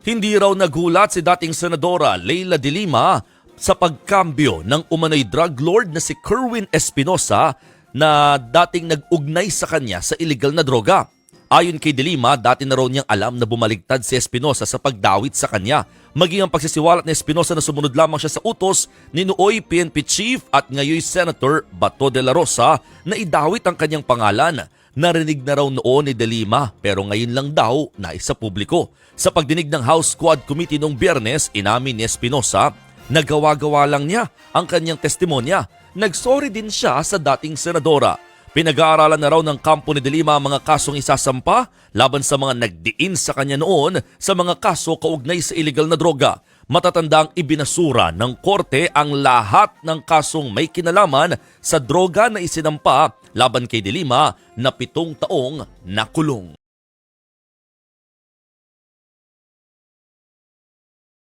Hindi raw nagulat si dating Senadora Leila de Lima sa pagkambyo ng umano'y drug lord na si Kerwin Espinosa na dating nag-ugnay sa kanya sa illegal na droga. Ayon kay de Lima, dati na raw niyang alam na bumaligtad si Espinosa sa pagdawit sa kanya. Maging ang pagsisiwalat ni Espinosa na sumunod lamang siya sa utos ni nooy PNP Chief at ngayon Senator Bato de la Rosa na idawit ang kanyang pangalan. Narinig na raw noon ni de Lima pero ngayon lang daw naisa publiko. Sa pagdinig ng House Squad Committee noong Biyernes, inamin ni Espinosa, nagawa-gawa lang niya ang kanyang testimonya. Nagsorry din siya sa dating senadora. Pinag-aaralan na raw ng kampo ni de Lima ang mga kasong isasampa laban sa mga nagdiin sa kanya noon sa mga kaso kaugnay sa illegal na droga. Matatandang ibinasura ng korte ang lahat ng kasong may kinalaman sa droga na isinampa laban kay de Lima na 7 taong nakulong.